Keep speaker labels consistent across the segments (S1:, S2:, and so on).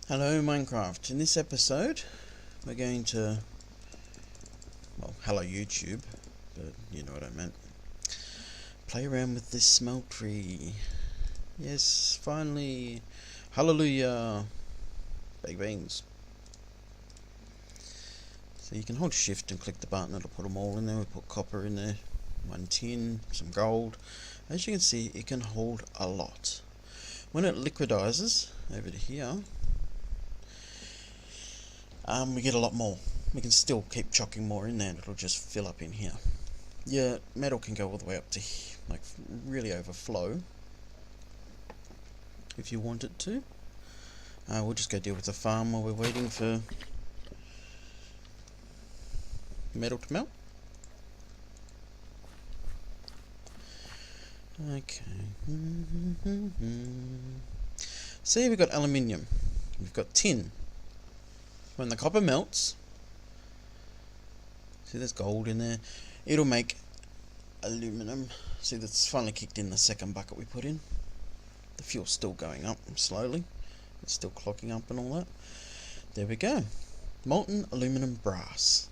S1: Hello Minecraft. In this episode we're going to, well, hello YouTube, but you know what I meant. Play around with this smeltery. Yes, finally. Hallelujah. Big beans. So you can hold shift and click the button, it'll put them all in there. We put copper in there, one tin, some gold. As you can see, it can hold a lot. When it liquidizes over to here, we get a lot more. We can still keep chucking more in there and it'll just fill up in here. Yeah, metal can go all the way up to here, like really overflow if you want it to. We'll just go deal with the farm while we're waiting for metal to melt. Okay. See, we've got aluminium. We've got tin. When the copper melts, see there's gold in there, it'll make aluminum. See, that's finally kicked in the second bucket we put in. The fuel's still going up slowly. It's still clocking up and all that. There we go. Molten aluminum brass.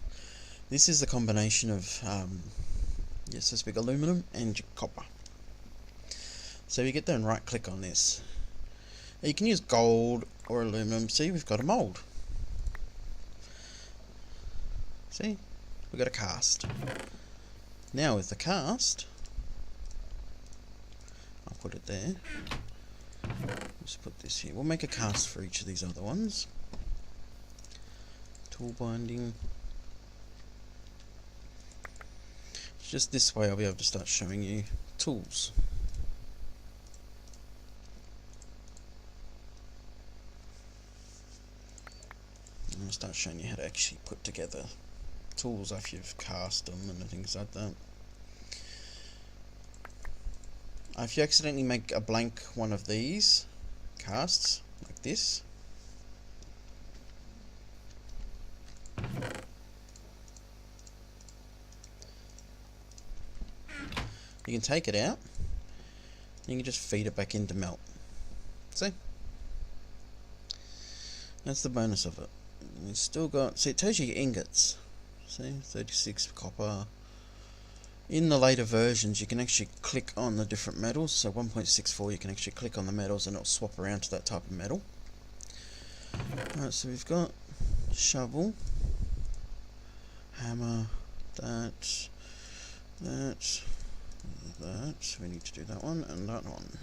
S1: This is the combination of this big aluminum and your copper. So you get there and right click on this. Now you can use gold or aluminum. See, we've got a mold. See, we've got a cast. Now with the cast, I'll put it there. Just put this here. We'll make a cast for each of these other ones. Tool binding. Just this way I'll be able to start showing you tools. I'm going to start showing you how to actually put together tools after you've cast them and things like that. If you accidentally make a blank one of these casts, like this, you can take it out and you can just feed it back into melt. See? That's the bonus of it. We've still got, see, it tells you your ingots. See, 36 copper. In the later versions you can actually click on the different metals. So 1.64 you can actually click on the metals and it'll swap around to that type of metal. Alright, so we've got shovel, hammer, that, we need to do that one and that one.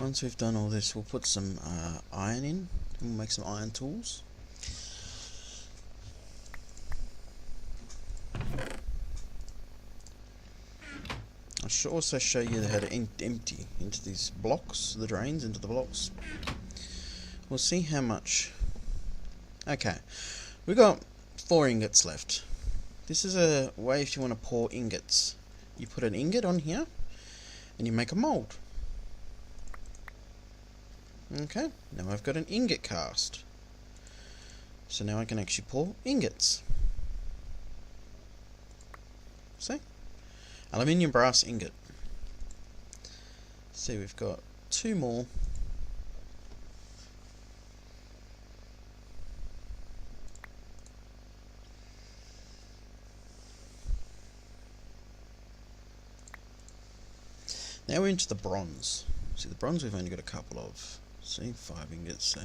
S1: Once we've done all this, we'll put some iron in, and we'll make some iron tools. I should also show you how to empty into these blocks, the drains into the blocks. We'll see how much. Okay, we've got 4 ingots left. This is a way if you want to pour ingots. You put an ingot on here, and you make a mold. Okay, now I've got an ingot cast. So now I can actually pour ingots. See? Aluminium brass ingot. See, we've got 2 more. Now we're into the bronze. See, the bronze we've only got a couple of. See, 5 ingots. So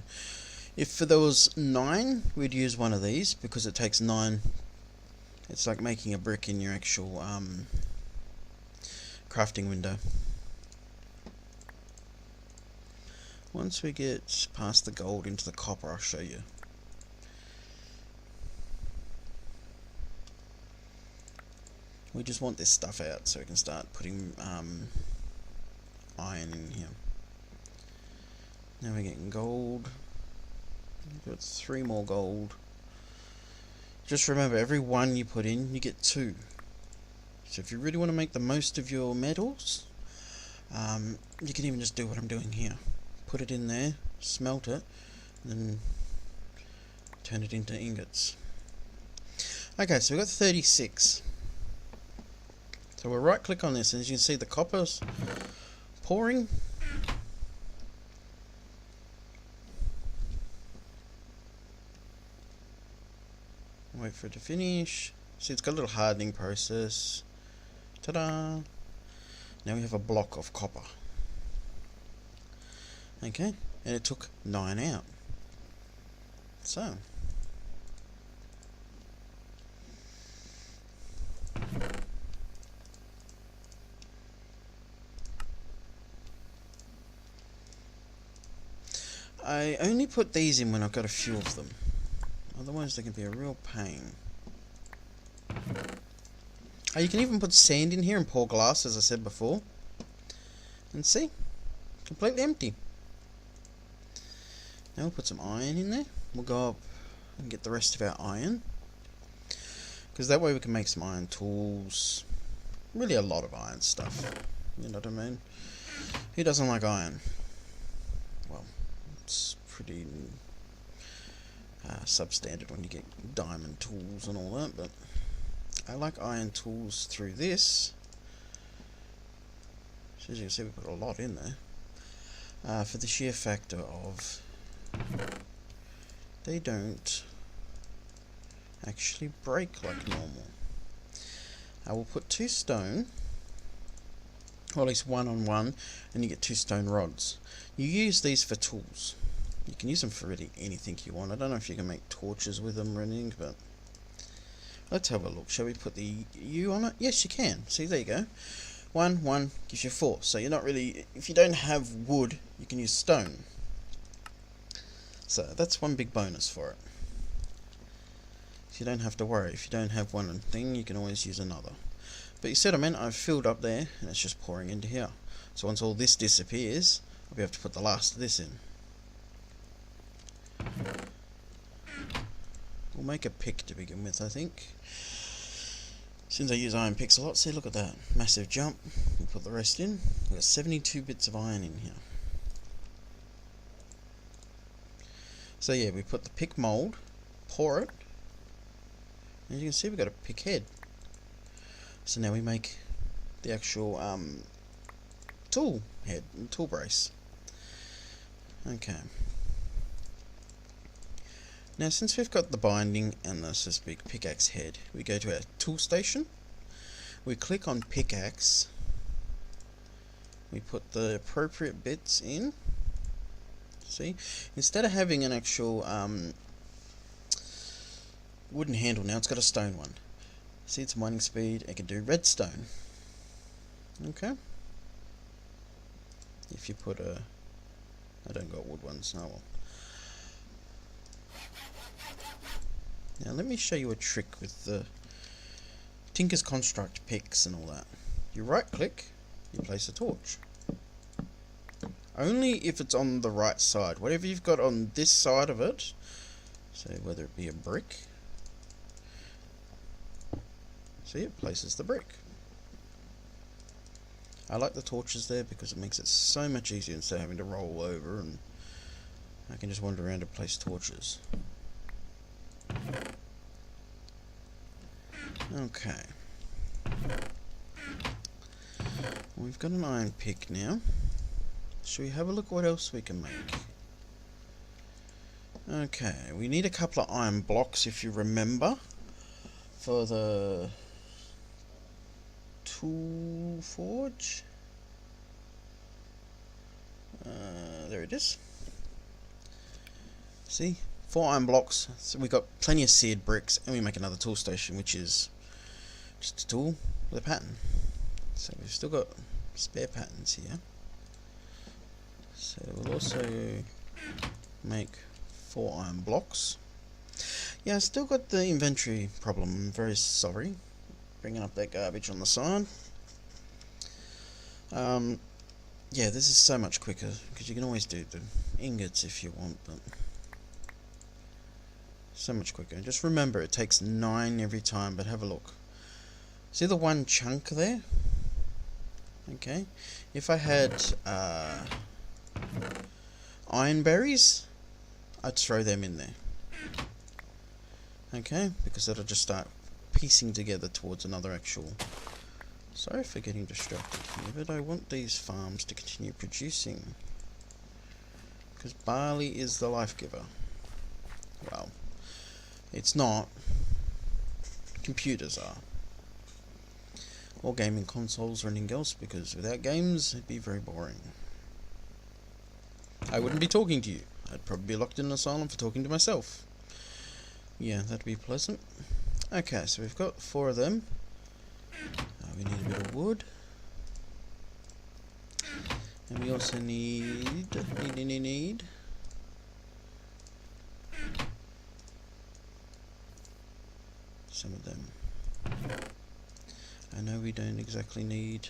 S1: if there was 9, we'd use one of these because it takes 9. It's like making a brick in your actual crafting window. Once we get past the gold into the copper, I'll show you. We just want this stuff out so we can start putting iron in here. Now we're getting gold. We've got 3 more gold. Just remember, every one you put in, you get 2. So if you really want to make the most of your metals, you can even just do what I'm doing here. Put it in there, smelt it, and then turn it into ingots. Okay, so we've got 36. So we'll right click on this, and as you can see the copper's pouring. Wait for it to finish. See, it's got a little hardening process. Ta-da! Now we have a block of copper. Okay, and it took 9 out. So I only put these in when I've got a few of them. Otherwise they can be a real pain. Oh, you can even put sand in here and pour glass, as I said before. And see? Completely empty. Now we'll put some iron in there. We'll go up and get the rest of our iron. Because that way we can make some iron tools. Really a lot of iron stuff. You know what I mean? Who doesn't like iron? Well, it's pretty substandard when you get diamond tools and all that, but I like iron tools through this. So as you can see, we put a lot in there. For the sheer factor of they don't actually break like normal. I will put 2 stone, or at least 1 on 1, and you get 2 stone rods. You use these for tools. You can use them for really anything you want. I don't know if you can make torches with them or anything, but let's have a look. Shall we put the U on it? Yes, you can. See, there you go. 1, 1 gives you 4. So you're not really, if you don't have wood, you can use stone. So that's one big bonus for it. So you don't have to worry. If you don't have one thing, you can always use another. But you see what I meant? I've filled up there, and it's just pouring into here. So once all this disappears, I'll be able to put the last of this in. We'll make a pick to begin with, I think. Since I use iron picks a lot, see, look at that. Massive jump. We'll put the rest in. We've got 72 bits of iron in here. So yeah, we put the pick mold, pour it, and as you can see we've got a pick head. So now we make the actual tool head and tool brace. Okay. Now since we've got the binding and the, so to speak, pickaxe head, we go to our tool station, we click on pickaxe, we put the appropriate bits in. See, instead of having an actual wooden handle, now it's got a stone one. See, it's mining speed, it can do redstone. Okay. If you put a, I don't got wood ones, no. Well. Now let me show you a trick with the Tinker's Construct picks and all that. You right click, you place a torch. Only if it's on the right side. Whatever you've got on this side of it, so whether it be a brick, see, it places the brick. I like the torches there because it makes it so much easier instead of having to roll over, and I can just wander around and place torches. Okay. We've got an iron pick now. Shall we have a look what else we can make? Okay, we need a couple of iron blocks, if you remember, for the tool forge. There it is. See? 4 iron blocks. So we've got plenty of seared bricks, and we make another tool station, which is just a tool with a pattern. So we've still got spare patterns here. So we'll also make 4 iron blocks. Yeah, I still got the inventory problem. I'm very sorry. Bringing up that garbage on the side. Yeah, this is so much quicker because you can always do the ingots if you want, but so much quicker. Just remember, it takes 9 every time, but have a look. See the one chunk there? Okay. If I had iron berries, I'd throw them in there. Okay, because that'll just start piecing together towards another actual Sorry for getting distracted here, but I want these farms to continue producing. Because barley is the life giver. Well, it's not. Computers are. Or gaming consoles or anything else, because without games, it'd be very boring. I wouldn't be talking to you. I'd probably be locked in an asylum for talking to myself. Yeah, that'd be pleasant. Okay, so we've got 4 of them. We need a bit of wood. And we also need some of them. I know we don't exactly need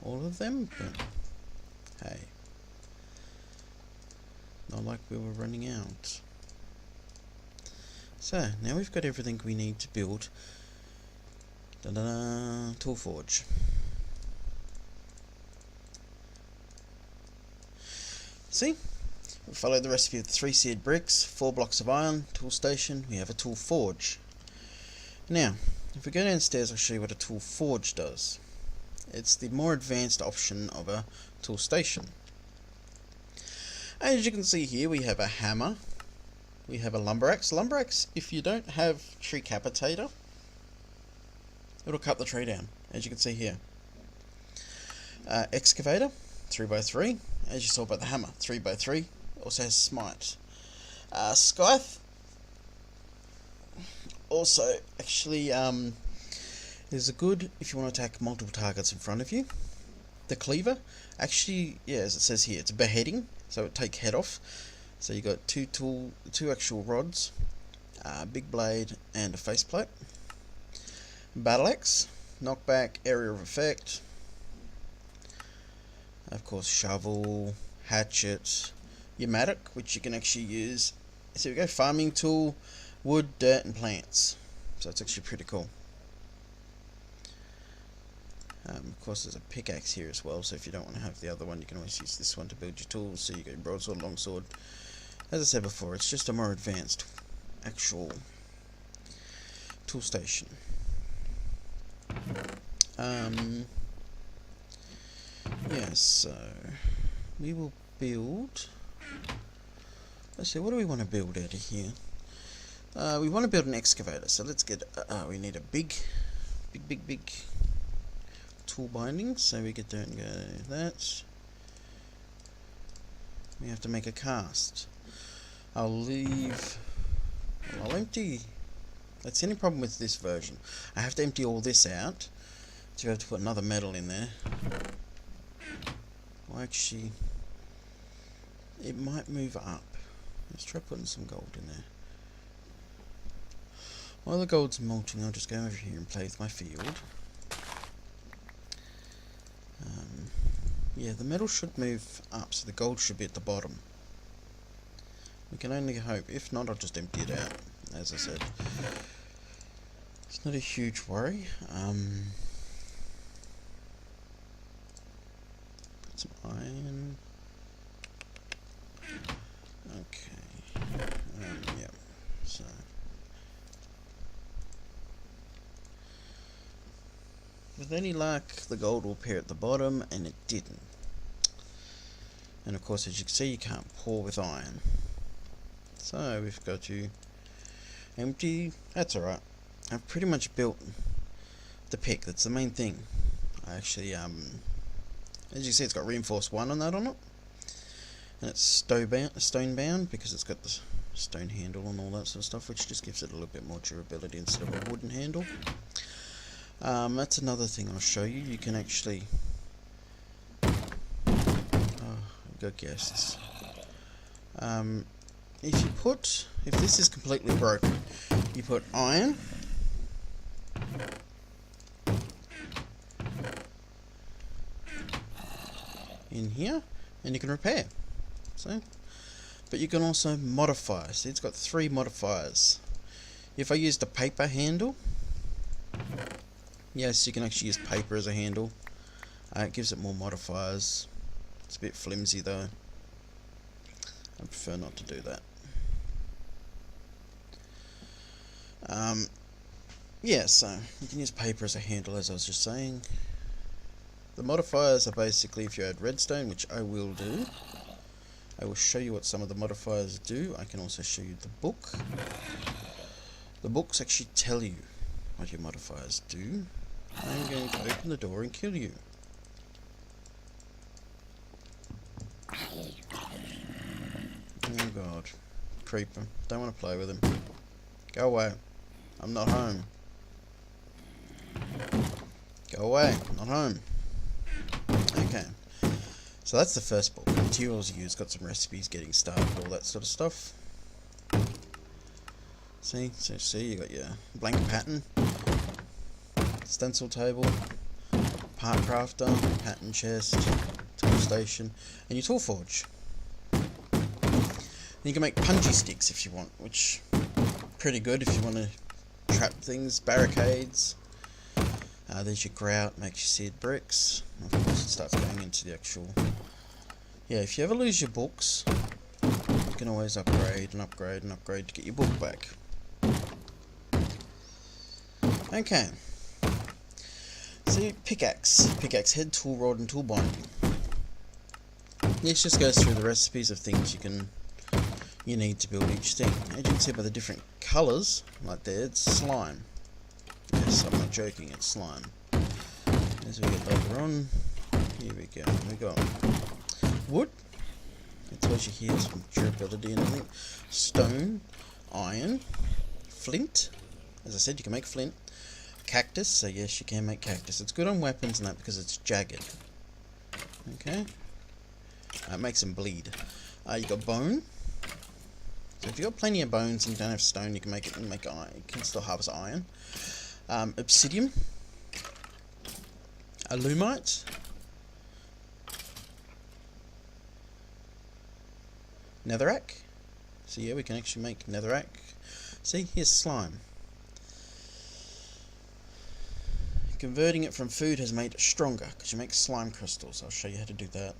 S1: all of them, but hey, not like we were running out. So now we've got everything we need to build tool forge. See, we follow the recipe of the 3 seared bricks, 4 blocks of iron, tool station, we have a tool forge. Now, if we go downstairs, I'll show you what a tool forge does. It's the more advanced option of a tool station. As you can see here, we have a hammer, we have a lumber axe. Lumber axe, if you don't have tree capitator, it'll cut the tree down, as you can see here. Excavator, 3x3, as you saw by the hammer, 3x3, also has smite. Scythe, also actually is a good if you want to attack multiple targets in front of you. The cleaver, actually, yeah, as it says here, it's beheading, so it takes head off. So you got two actual rods, big blade, and a faceplate. Battle axe, knockback, area of effect. Of course, shovel, hatchet, your mattock, which you can actually use. So we go farming tool, wood, dirt, and plants. So it's actually pretty cool. Of course, there's a pickaxe here as well. So if you don't want to have the other one, you can always use this one to build your tools. So you go broadsword, longsword. As I said before, it's just a more advanced actual tool station. Yes, so we will build. Let's see, what do we want to build out of here? We want to build an excavator, so let's get. We need a big tool binding. So we get there and go that. We have to make a cast. I'll empty. That's the only problem with this version. I have to empty all this out. So we have to put another metal in there. Well, actually, it might move up. Let's try putting some gold in there. While the gold's molting, I'll just go over here and play with my field. Yeah, the metal should move up, so the gold should be at the bottom. We can only hope. If not, I'll just empty it out. As I said, it's not a huge worry. Put some iron. Okay. Yeah. So. With any luck, the gold will appear at the bottom, and it didn't. And of course, as you can see, you can't pour with iron. So we've got to empty. That's alright. I've pretty much built the pick. That's the main thing. I actually, as you see, it's got reinforced 1 on that on it. And it's stone bound because it's got the stone handle and all that sort of stuff, which just gives it a little bit more durability instead of a wooden handle. That's another thing I'll show you. You can actually... Oh, I've got guests. If this is completely broken, you put iron in here, and you can repair. So, but you can also modify. See, it's got 3 modifiers. If I used a paper handle, yes, you can actually use paper as a handle. It gives it more modifiers. It's a bit flimsy though. I prefer not to do that. yeah, so you can use paper as a handle, as I was just saying. The modifiers are basically if you add redstone, which I will do. I will show you what some of the modifiers do. I can also show you the book. The books actually tell you what your modifiers do. I'm going to open the door and kill you. Oh god. Creeper. Don't want to play with him. Go away. I'm not home. Go away. Not home. Okay. So that's the first book. Materials used, got some recipes, getting started, all that sort of stuff. See, you got your blank pattern, stencil table, part crafter, pattern chest, tool station, and your tool forge. And you can make punchy sticks if you want, which pretty good if you want to trap things, barricades. There's your grout, makes your seared bricks. Of course, it starts going into the actual. Yeah, if you ever lose your books, you can always upgrade and upgrade and upgrade to get your book back. Okay. So pickaxe head, tool rod, and tool binding. This just goes through the recipes of things you need to build each thing. As you can see by the different colours, like there, it's slime. Yes, I'm not joking, it's slime. As we get later on, here we go. We got wood. It tells you here some durability and everything. Stone, iron, flint. As I said, you can make flint. Cactus, so yes, you can make cactus. It's good on weapons and that because it's jagged. Okay. It makes them bleed. You got bone. So if you've got plenty of bones and you don't have stone, you can make it and make iron. You can still harvest iron. Obsidian. Alumite. Netherrack. So yeah, we can actually make netherrack. See, here's slime. Converting it from food has made it stronger because you make slime crystals. I'll show you how to do that.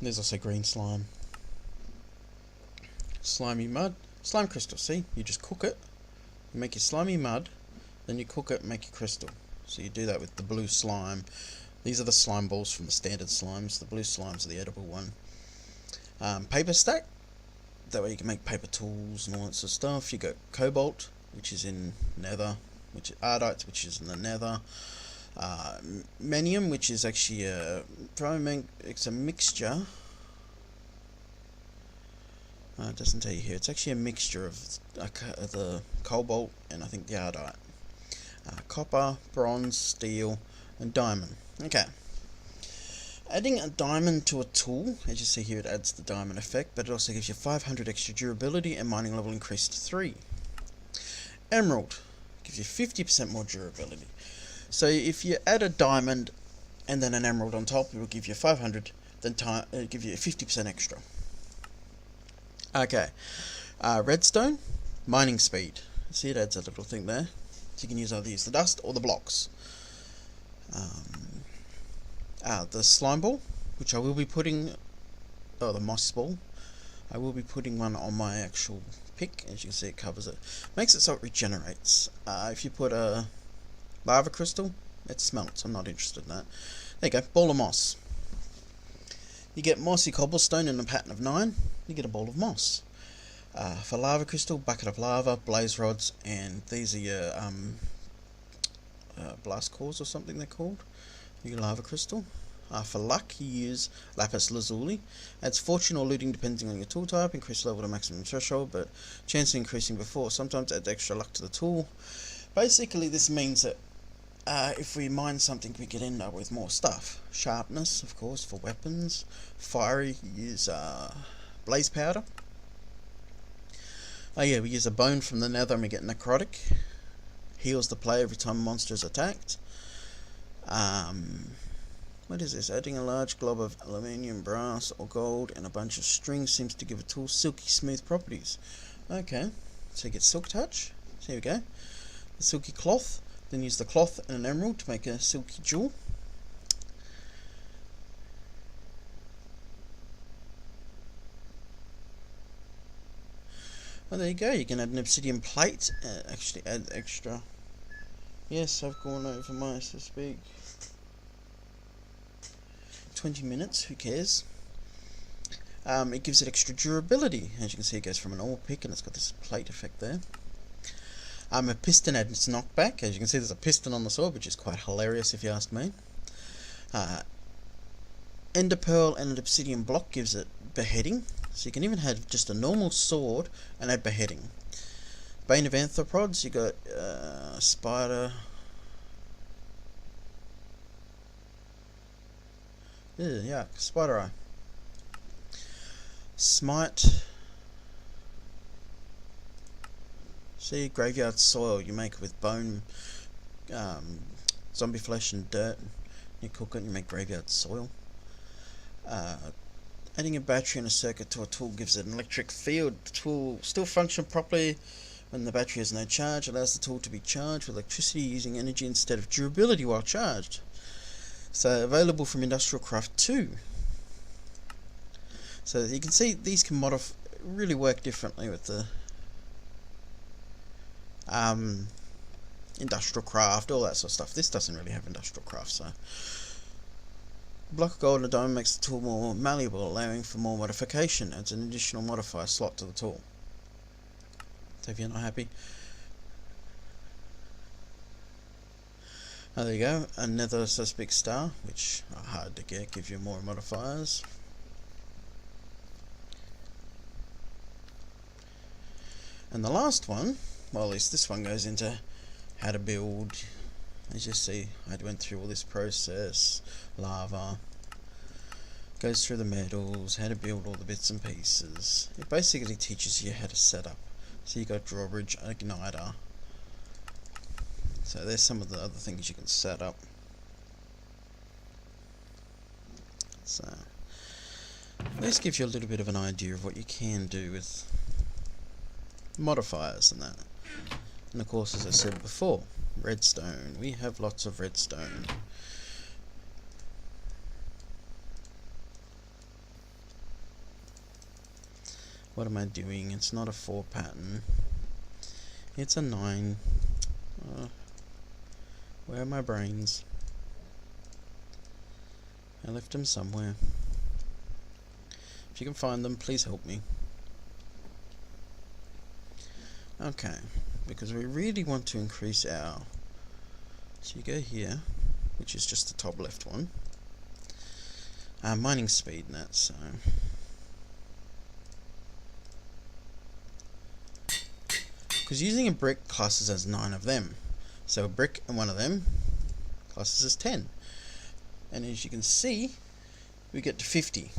S1: There's also green slime. Slimy mud. Slime crystal, see? You just cook it. You make your slimy mud. Then you cook it and make your crystal. So you do that with the blue slime. These are the slime balls from the standard slimes. The blue slimes are the edible one. Paper stack. That way you can make paper tools and all that sort of stuff. You got cobalt, which is in nether. Which is ardite, which is in the nether. Menium, which is actually it's a mixture. It doesn't tell you here. It's actually a mixture of the cobalt and I think the ardite. Copper, bronze, steel, and diamond. Okay. Adding a diamond to a tool, as you see here, it adds the diamond effect, but it also gives you 500 extra durability and mining level increased to 3. Emerald gives you 50% more durability. So if you add a diamond and then an emerald on top, it will give you 500, then give you 50% extra. Okay. Redstone, mining speed. See, it adds a little thing there. So you can use either the dust or the blocks. The slime ball, which I will be putting, the moss ball. I will be putting one on my actual pick. As you can see, it covers it. Makes it so it regenerates. If you put a lava crystal, it smelts. I'm not interested in that. There you go, ball of moss. You get mossy cobblestone in a pattern of 9. You get a ball of moss. For lava crystal, bucket of lava, blaze rods, and these are your blast cores or something they're called. Your lava crystal. For luck, you use lapis lazuli. Adds fortune or looting depending on your tool type. Increase level to maximum threshold, but chance of increasing before. Sometimes adds extra luck to the tool. Basically, this means that if we mine something, we can end up with more stuff. Sharpness, of course, for weapons. Fiery, you use blaze powder. Oh yeah, we use a bone from the nether and we get necrotic. Heals the player every time a monster is attacked. What is this? Adding a large glob of aluminium, brass, or gold and a bunch of string seems to give a tool silky smooth properties. Okay, so you get silk touch. So here we go. The silky cloth. Then use the cloth and an emerald to make a silky jewel. Well, there you go. You can add an obsidian plate. Actually add extra Yes, I've gone over my, so to speak, 20 minutes, who cares? It gives it extra durability. As you can see, it goes from an normal pick and it's got this plate effect there. A piston adds knockback. As you can see, there's a piston on the sword, which is quite hilarious if you ask me. Ender pearl and an obsidian block gives it beheading. So you can even have just a normal sword and add beheading. Bane of arthropods, you got spider. Ew, yuck, spider eye. Smite. See, graveyard soil you make with bone, zombie flesh and dirt. You cook it and you make graveyard soil. Adding a battery and a circuit to a tool gives it an electric field. The tool still functions properly when the battery has no charge. It allows the tool to be charged with electricity using energy instead of durability while charged. So available from Industrial Craft 2. So you can see these can really work differently with the Industrial Craft, all that sort of stuff. This doesn't really have Industrial Craft, so. Block of gold and a diamond makes the tool more malleable, allowing for more modification. Adds an additional modifier slot to the tool. So if you're not happy, there you go. Another suspect star, which are hard to get, give you more modifiers. And the last one, well, at least this one goes into how to build. As you see, I went through all this process, lava, goes through the metals, how to build all the bits and pieces. It basically teaches you how to set up. So you got drawbridge, igniter. So there's some of the other things you can set up. So this gives you a little bit of an idea of what you can do with modifiers and that. And of course, as I said before, redstone. We have lots of redstone. What am I doing? It's not a 4 pattern. It's a 9. Where are my brains? I left them somewhere. If you can find them, please help me. Okay, because we really want to increase our, so you go here, which is just the top left one, mining speed and that, so because using a brick classes as 9 of them, so a brick and one of them classes as 10, and as you can see, we get to 50.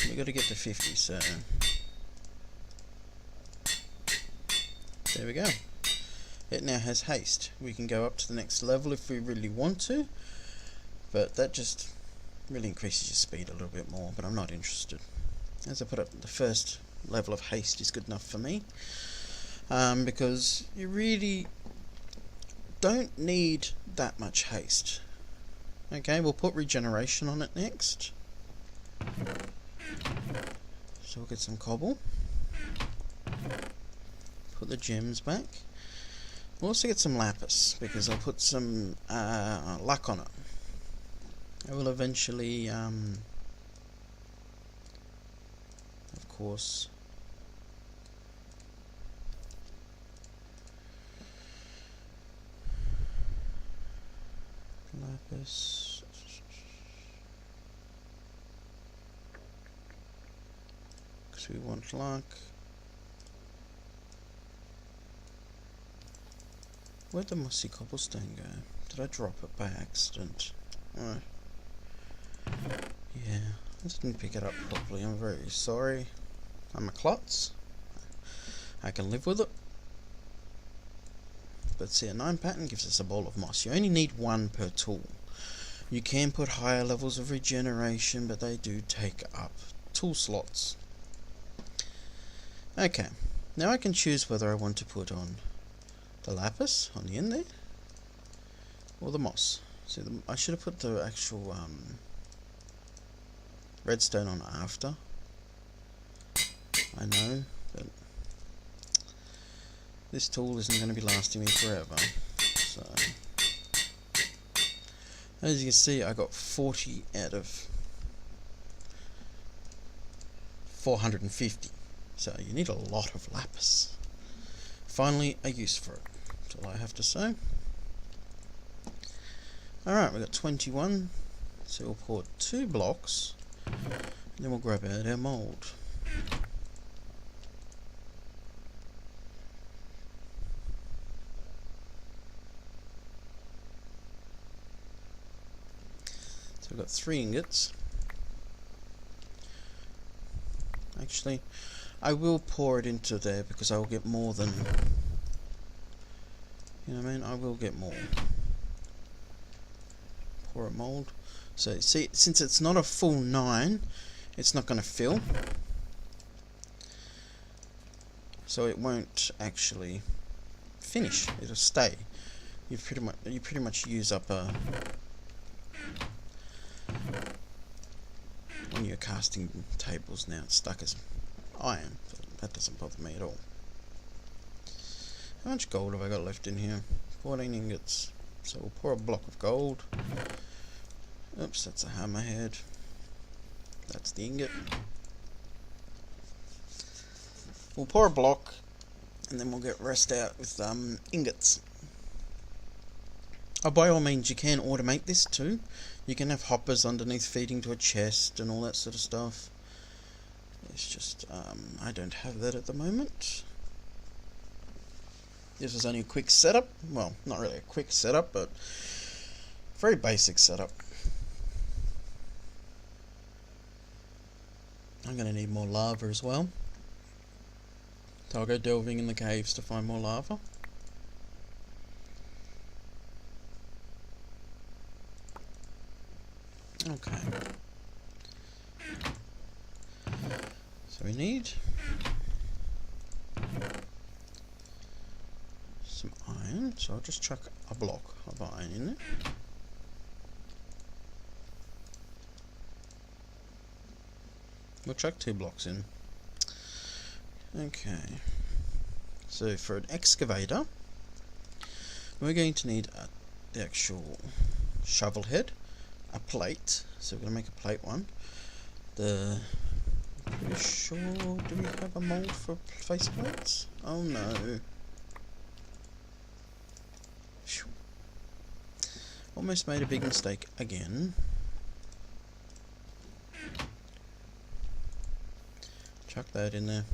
S1: We got to get to 50, so there we go. It now has haste. We can go up to the next level if we really want to, but that just really increases your speed a little bit more, but I'm not interested. As I put up, the first level of haste is good enough for me, because you really don't need that much haste. Okay, we'll put regeneration on it next. So we'll get some cobble. Put the gems back. We'll also get some lapis, because I'll put some luck on it. I will eventually, of course, lapis. Because we want luck. Where'd the mossy cobblestone go? Did I drop it by accident? Oh. Yeah, I didn't pick it up properly. I'm very sorry. I'm a klutz. I can live with it. But see, a 9 pattern gives us a ball of moss. You only need 1 per tool. You can put higher levels of regeneration, but they do take up tool slots. Okay, now I can choose whether I want to put on the lapis on the end there, or the moss. See, I should have put the actual redstone on after. I know, but this tool isn't going to be lasting me forever, so As you can see, I got 40 out of 450. So you need a lot of lapis. Finally, a use for it. That's all I have to say. Alright, we've got 21. So we'll pour 2 blocks. And then we'll grab out our mould. So we've got 3 ingots. Actually, I will pour it into there because I will get more than... You know what I mean? I will get more. Pour a mould. So see, since it's not a full 9, it's not going to fill. So it won't actually finish. It'll stay. You pretty much use up a... One of your casting tables now, it's stuck as iron, but that doesn't bother me at all. How much gold have I got left in here? 14 ingots. So we'll pour a block of gold. Oops, that's a hammerhead. That's the ingot. We'll pour a block, and then we'll get rest out with ingots. Oh, by all means, you can automate this too. You can have hoppers underneath feeding to a chest and all that sort of stuff. It's just, I don't have that at the moment. This was only a quick setup. Well, not really a quick setup, but very basic setup. I'm going to need more lava as well. So I'll go delving in the caves to find more lava. Okay. So we need some iron, so I'll just chuck a block of iron in there. We'll chuck 2 blocks in. Okay. So for an excavator, we're going to need the actual shovel head, a plate, so we're going to make a plate one. I'm pretty sure, do we have a mould for face plates? Oh no. Almost made a big mistake again. Chuck that in there.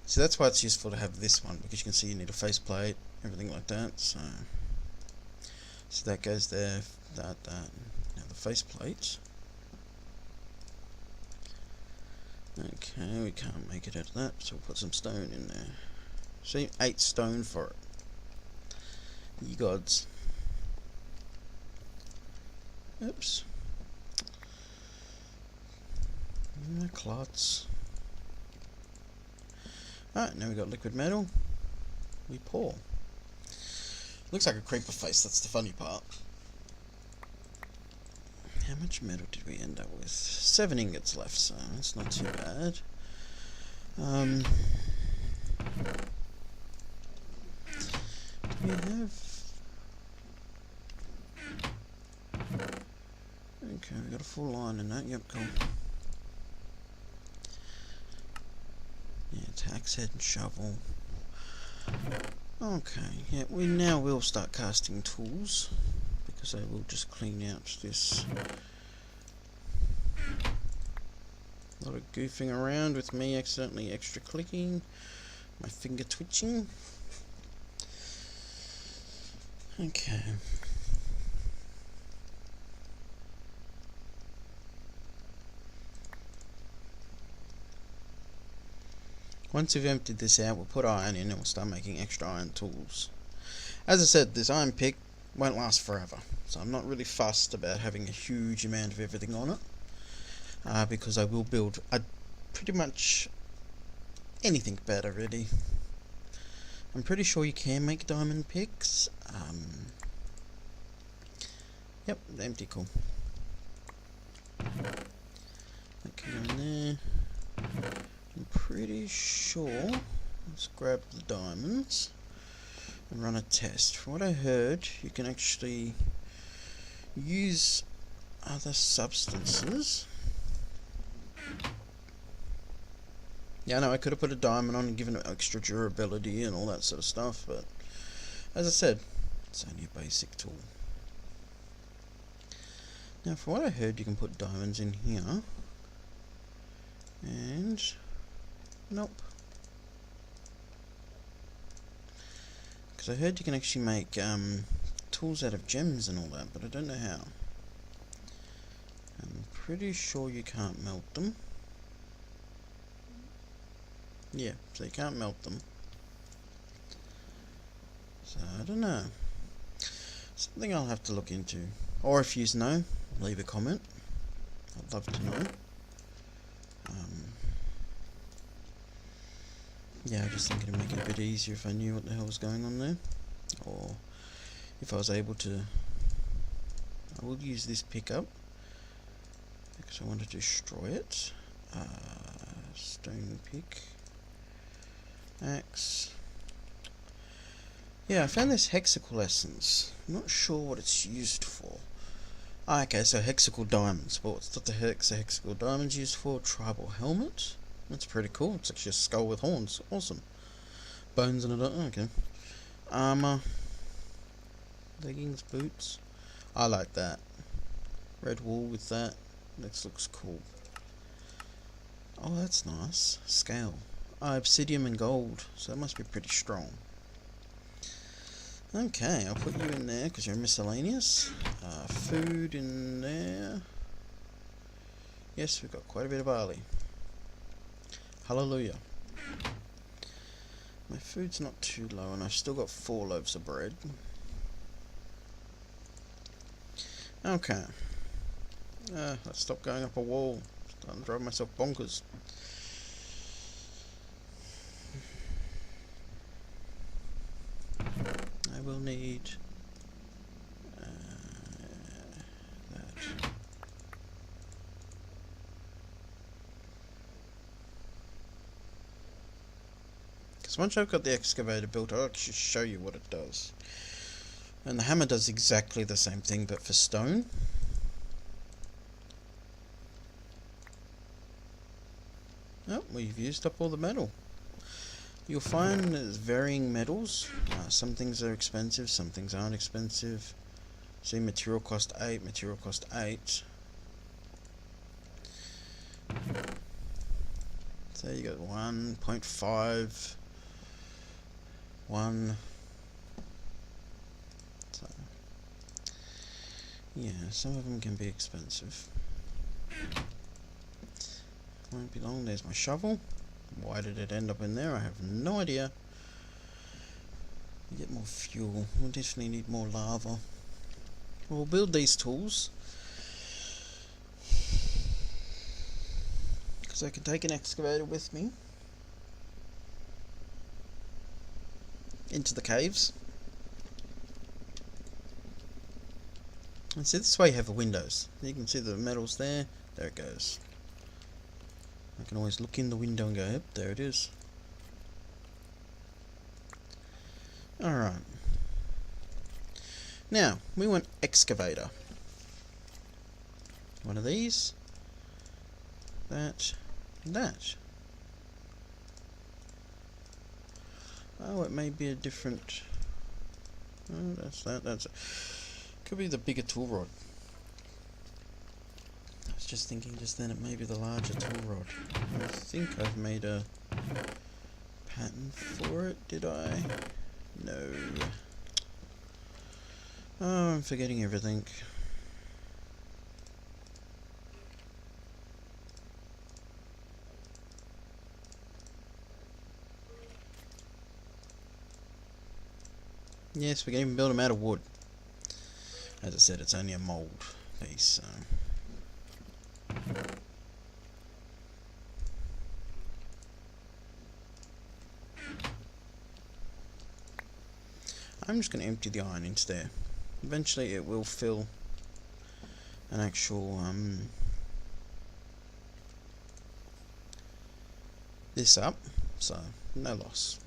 S1: So that's why it's useful to have this one, because you can see you need a faceplate, everything like that. So that goes there, that. Now the faceplate. Okay, we can't make it out of that, so we'll put some stone in there. See, 8 stone for it. Ye gods. Oops. Clots. Alright, now we've got liquid metal. We pour. Looks like a creeper face, that's the funny part. How much metal did we end up with? 7 ingots left, so that's not too bad. Do we have... Okay, we got a full line in that, yep, cool. Yeah, it's axe head and shovel. Okay, yeah, we now will start casting tools, because I will just clean out this. A lot of goofing around with me accidentally extra clicking, my finger twitching. Okay. Once we've emptied this out, we'll put iron in and we'll start making extra iron tools. As I said, this iron pick won't last forever, so I'm not really fussed about having a huge amount of everything on it, because I will build pretty much anything better, really. I'm pretty sure you can make diamond picks. Yep, empty, cool. That can go in there. I'm pretty sure. Let's grab the diamonds. and run a test. From what I heard, you can actually use other substances. Yeah, I know I could have put a diamond on and given it extra durability and all that sort of stuff, but as I said, it's only a basic tool. Now, from what I heard, you can put diamonds in here, and nope. Because I heard you can actually make tools out of gems and all that, but I don't know how. I'm pretty sure you can't melt them. Yeah, so you can't melt them. So, I don't know. Something I'll have to look into. Or if you know, leave a comment. I'd love to know. Yeah, I just think it'd make it a bit easier if I knew what the hell was going on there. Or if I was able to... I will use this pickup because I want to destroy it. Stone pick. Axe. Yeah, I found this hexical essence. I'm not sure what it's used for. Ah, okay, so hexical diamonds. But what's the hexical diamonds used for? Tribal helmet. That's pretty cool. It's actually a skull with horns. Awesome. Bones in it. Okay. Armor. Leggings, boots. I like that. Red wool with that. That looks cool. Oh, that's nice. Scale. Obsidian and gold. So that must be pretty strong. Okay, I'll put you in there because you're miscellaneous. Food in there. Yes, we've got quite a bit of barley. Hallelujah. My food's not too low and I've still got 4 loaves of bread. Okay. Let's stop going up a wall. Starting to drive myself bonkers. I will need that. Because once I've got the excavator built, I'll actually show you what it does. And the hammer does exactly the same thing, but for stone. Oh, we've used up all the metal. You'll find there's varying metals. Some things are expensive, some things aren't expensive. See, material cost 8, material cost 8. So you got 1.5, 1. So, yeah, some of them can be expensive. Won't be long. There's my shovel. Why did it end up in there? I have no idea. Get more fuel. We'll definitely need more lava. We'll build these tools. Because I can take an excavator with me. Into the caves. And see, this way you have the windows. You can see the metals there. There it goes. I can always look in the window and go, yep, there it is. Alright. Now, we want excavator. One of these. That. And that. Oh, it may be a different... Oh, that's that. That's it. Could be the bigger tool rod. I was just thinking just then it may be the larger tool rod. I think I've made a pattern for it, did I? No. Oh, I'm forgetting everything. Yes, we can even build them out of wood. As I said, it's only a mould piece, so... I'm just going to empty the iron into there. Eventually it will fill an actual this up, so no loss.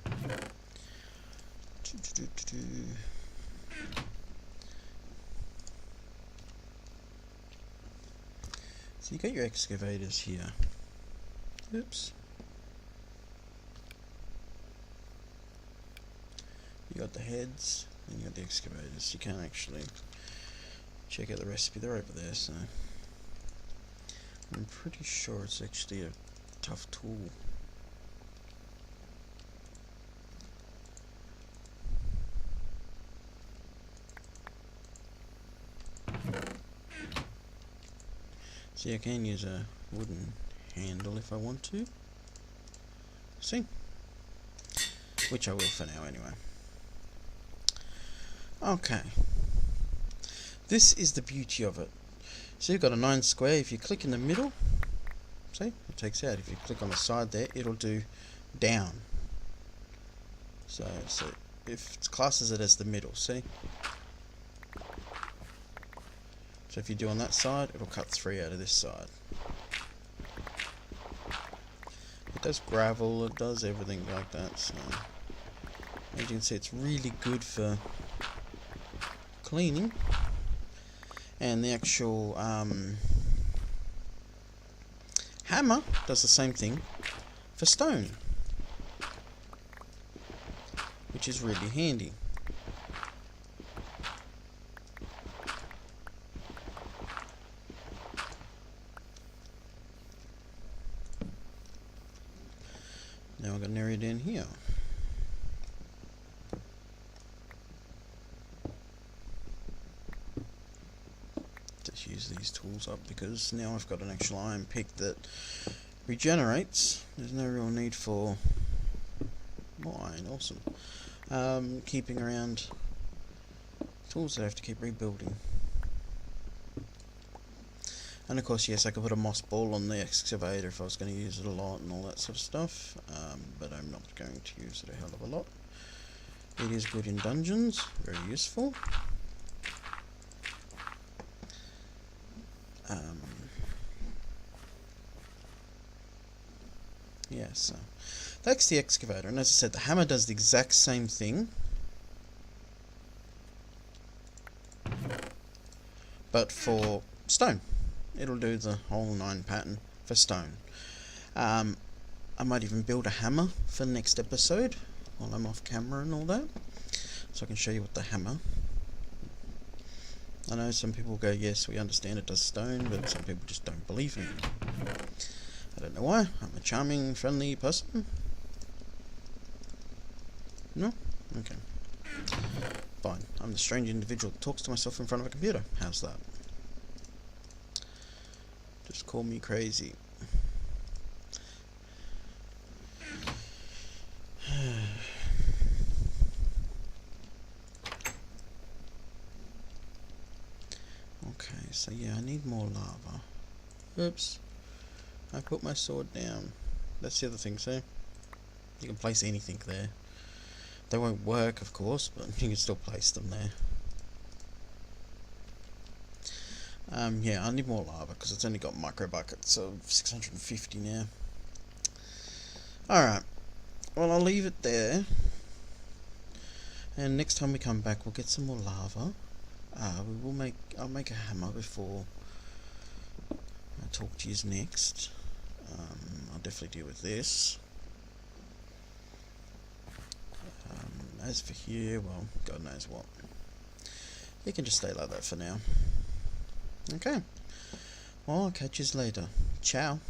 S1: So you got your excavators here. Oops. You got the heads, and you got the excavators. You can't actually check out the recipe. They're over there, so I'm pretty sure it's actually a tough tool. See, I can use a wooden handle if I want to. See? Which I will for now anyway. Okay. This is the beauty of it. So you've got a 9 square. If you click in the middle, see, it takes out. If you click on the side there, it'll do down. So if it classes it as the middle, see? So if you do on that side, it'll cut 3 out of this side. It does gravel, it does everything like that, so as you can see, it's really good for cleaning. And the actual hammer does the same thing for stone, which is really handy. Now I'm going to narrow down here. Just use these tools up because now I've got an actual iron pick that regenerates. There's no real need for more iron. Awesome. Keeping around tools that I have to keep rebuilding. And of course, yes, I could put a moss ball on the excavator if I was going to use it a lot and all that sort of stuff, but I'm not going to use it a hell of a lot. It is good in dungeons, very useful. Yeah, so that's the excavator, and as I said, the hammer does the exact same thing, but for stone. It'll do the whole 9 pattern for stone. I might even build a hammer for the next episode while I'm off camera and all that, so I can show you what the hammer. I know some people go, yes, we understand it does stone, but some people just don't believe me. I don't know why. I'm a charming, friendly person. No? Okay. Fine. I'm the strange individual that talks to myself in front of a computer. How's that? Just call me crazy. Okay, so yeah, I need more lava. Oops. I put my sword down. That's the other thing, see? You can place anything there. They won't work, of course, but you can still place them there. Yeah, I need more lava because it's only got micro buckets of 650 now. Alright, well, I'll leave it there, and next time we come back we'll get some more lava. I'll make a hammer before I talk to you next. I'll definitely deal with this. As for here, well, God knows what. You can just stay like that for now. Okay. Well, I'll catch you later. Ciao.